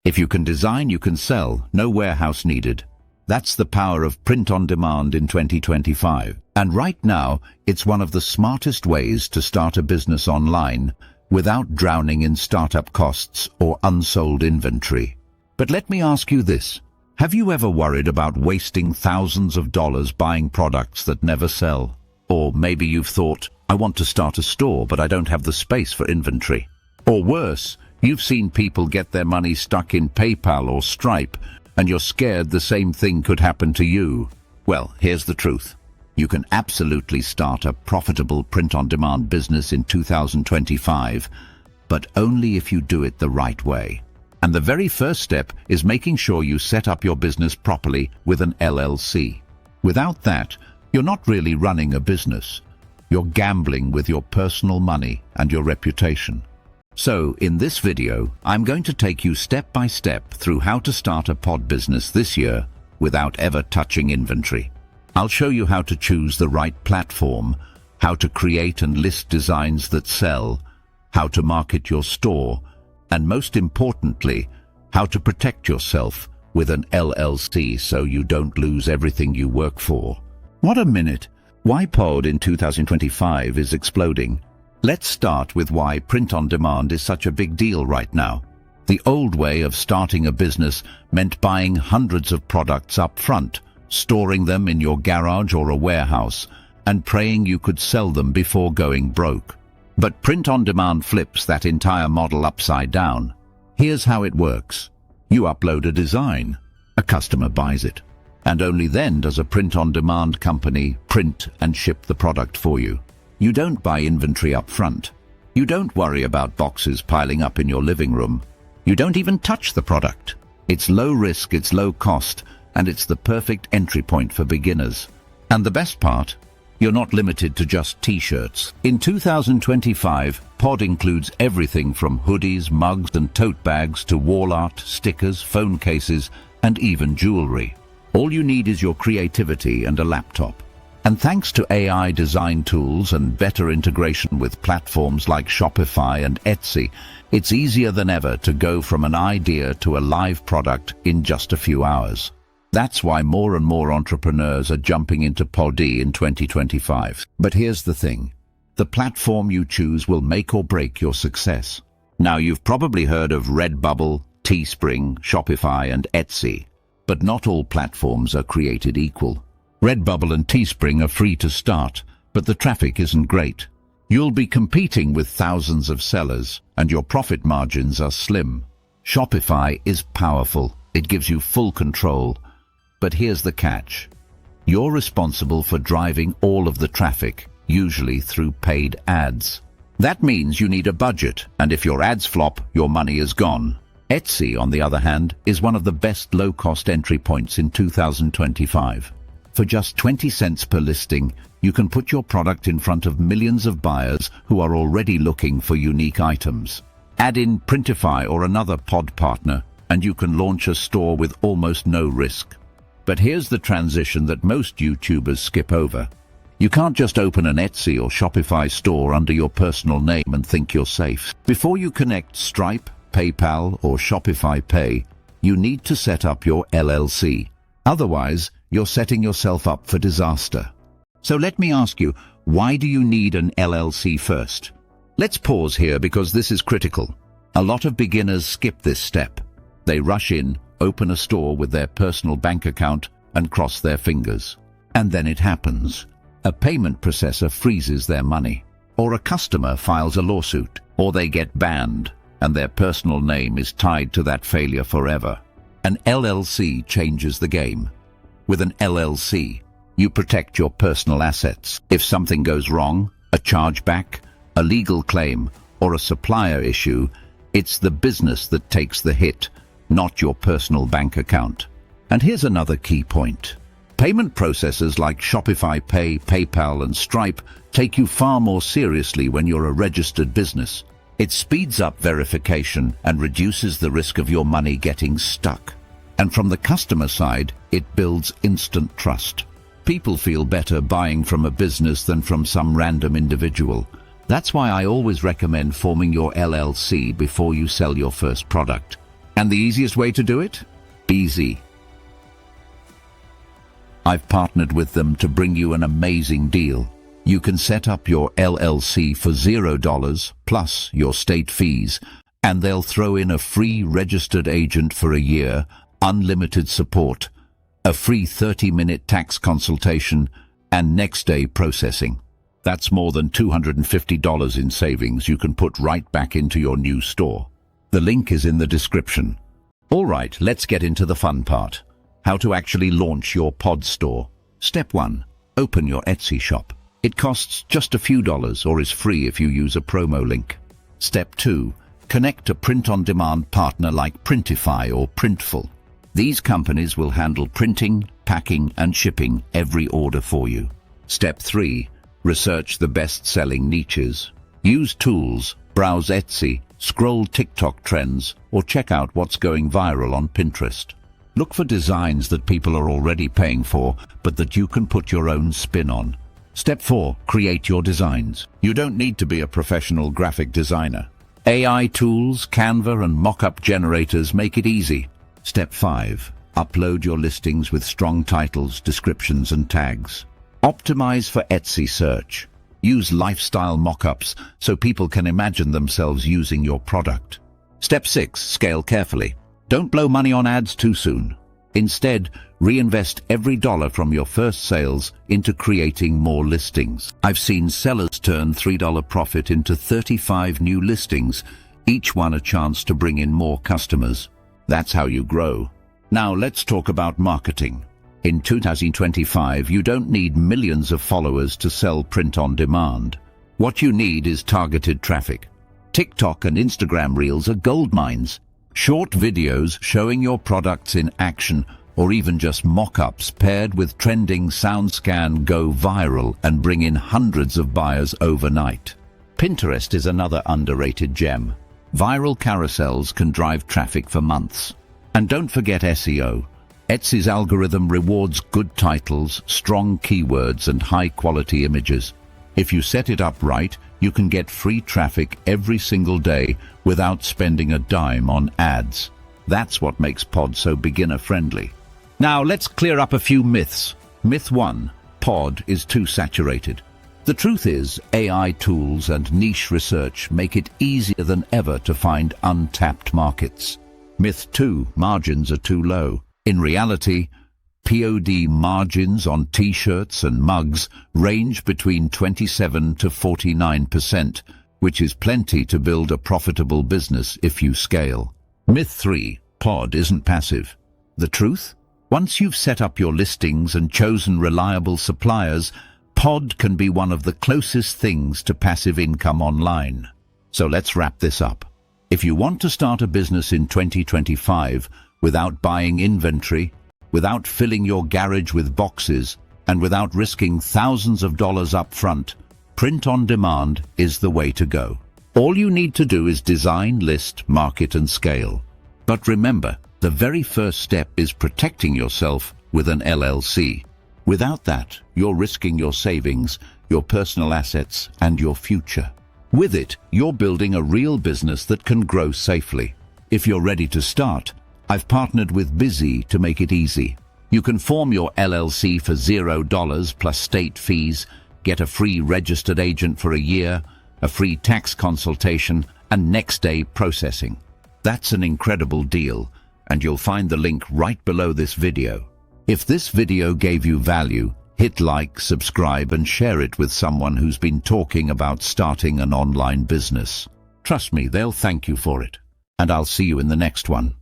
If you can design, you can sell. No warehouse needed. That's the power of print on demand in 2025. And right now, it's one of the smartest ways to start a business online without drowning in startup costs or unsold inventory. But let me ask you this. Have you ever worried about wasting thousands of dollars buying products that never sell? Or maybe you've thought, I want to start a store, but I don't have the space for inventory. Or worse, you've seen people get their money stuck in PayPal or Stripe, and you're scared the same thing could happen to you. Well, here's the truth. You can absolutely start a profitable print-on-demand business in 2025, but only if you do it the right way. And the very first step is making sure you set up your business properly with an LLC. Without that, you're not really running a business. You're gambling with your personal money and your reputation. So, in this video, I'm going to take you step by step through how to start a pod business this year without ever touching inventory. I'll show you how to choose the right platform, how to create and list designs that sell, how to market your store, and most importantly, how to protect yourself with an LLC so you don't lose everything you work for. What a minute! Why pod in 2025 is exploding. Let's start with why print-on-demand is such a big deal right now. The old way of starting a business meant buying hundreds of products up front, storing them in your garage or a warehouse, and praying you could sell them before going broke. But print-on-demand flips that entire model upside down. Here's how it works. You upload a design. A customer buys it. And only then does a print-on-demand company print and ship the product for you. You don't buy inventory up front. You don't worry about boxes piling up in your living room. You don't even touch the product. It's low risk, it's low cost, and it's the perfect entry point for beginners. And the best part? You're not limited to just t-shirts. In 2025, Pod includes everything from hoodies, mugs and tote bags to wall art, stickers, phone cases, and even jewelry. All you need is your creativity and a laptop. And thanks to AI design tools and better integration with platforms like Shopify and Etsy, it's easier than ever to go from an idea to a live product in just a few hours. That's why more and more entrepreneurs are jumping into Pod in 2025. But here's the thing. The platform you choose will make or break your success. Now, you've probably heard of Redbubble, Teespring, Shopify and Etsy. But not all platforms are created equal. Redbubble and Teespring are free to start, but the traffic isn't great. You'll be competing with thousands of sellers, and your profit margins are slim. Shopify is powerful. It gives you full control. But here's the catch. You're responsible for driving all of the traffic, usually through paid ads. That means you need a budget, and if your ads flop, your money is gone. Etsy, on the other hand, is one of the best low-cost entry points in 2025. For just 20 cents per listing, you can put your product in front of millions of buyers who are already looking for unique items. Add in Printify or another pod partner, and you can launch a store with almost no risk. But here's the transition that most YouTubers skip over. You can't just open an Etsy or Shopify store under your personal name and think you're safe. Before you connect Stripe, PayPal or Shopify Pay, you need to set up your LLC. Otherwise, you're setting yourself up for disaster. So let me ask you, why do you need an LLC first? Let's pause here because this is critical. A lot of beginners skip this step. They rush in, open a store with their personal bank account and cross their fingers. And then it happens. A payment processor freezes their money, or a customer files a lawsuit, or they get banned, and their personal name is tied to that failure forever. An LLC changes the game. With an LLC, you protect your personal assets. If something goes wrong, a chargeback, a legal claim, or a supplier issue, it's the business that takes the hit, not your personal bank account. And here's another key point. Payment processors like Shopify Pay, PayPal, and Stripe take you far more seriously when you're a registered business. It speeds up verification and reduces the risk of your money getting stuck. And from the customer side, it builds instant trust. People feel better buying from a business than from some random individual. That's why I always recommend forming your LLC before you sell your first product. And the easiest way to do it? Easy. I've partnered with them to bring you an amazing deal. You can set up your LLC for $0 plus your state fees, and they'll throw in a free registered agent for a year, unlimited support, a free 30-minute tax consultation, and next-day processing. That's more than $250 in savings you can put right back into your new store. The link is in the description. All right, let's get into the fun part. How to actually launch your pod store. Step 1. Open your Etsy shop. It costs just a few dollars or is free if you use a promo link. Step 2. Connect a print-on-demand partner like Printify or Printful. These companies will handle printing, packing, and shipping every order for you. Step 3. Research the best-selling niches. Use tools, browse Etsy, scroll TikTok trends, or check out what's going viral on Pinterest. Look for designs that people are already paying for, but that you can put your own spin on. Step 4. Create your designs. You don't need to be a professional graphic designer. AI tools, Canva, and mock-up generators make it easy. Step 5. Upload your listings with strong titles, descriptions, and tags. Optimize for Etsy search. Use lifestyle mock-ups so people can imagine themselves using your product. Step 6. Scale carefully. Don't blow money on ads too soon. Instead, reinvest every dollar from your first sales into creating more listings. I've seen sellers turn $3 profit into 35 new listings, each one a chance to bring in more customers. That's how you grow. Now let's talk about marketing. In 2025, you don't need millions of followers to sell print on demand. What you need is targeted traffic. TikTok and Instagram Reels are gold mines. Short videos showing your products in action, or even just mock-ups paired with trending SoundScan, go viral and bring in hundreds of buyers overnight. Pinterest is another underrated gem. Viral carousels can drive traffic for months. And don't forget SEO. Etsy's algorithm rewards good titles, strong keywords, and high-quality images. If you set it up right, you can get free traffic every single day without spending a dime on ads. That's what makes Pod so beginner-friendly. Now let's clear up a few myths. Myth 1. Pod is too saturated. The truth is, AI tools and niche research make it easier than ever to find untapped markets. Myth 2. Margins are too low. In reality, POD margins on t-shirts and mugs range between 27 to 49%, which is plenty to build a profitable business if you scale. Myth 3. Pod isn't passive. The truth? Once you've set up your listings and chosen reliable suppliers, Pod can be one of the closest things to passive income online. So let's wrap this up. If you want to start a business in 2025 without buying inventory, without filling your garage with boxes, and without risking thousands of dollars up front, print on demand is the way to go. All you need to do is design, list, market, and scale. But remember, the very first step is protecting yourself with an LLC. Without that, you're risking your savings, your personal assets, and your future. With it, you're building a real business that can grow safely. If you're ready to start, I've partnered with Busy to make it easy. You can form your LLC for $0 plus state fees, get a free registered agent for a year, a free tax consultation, and next-day processing. That's an incredible deal, and you'll find the link right below this video. If this video gave you value, hit like, subscribe, and share it with someone who's been talking about starting an online business. Trust me, they'll thank you for it. And I'll see you in the next one.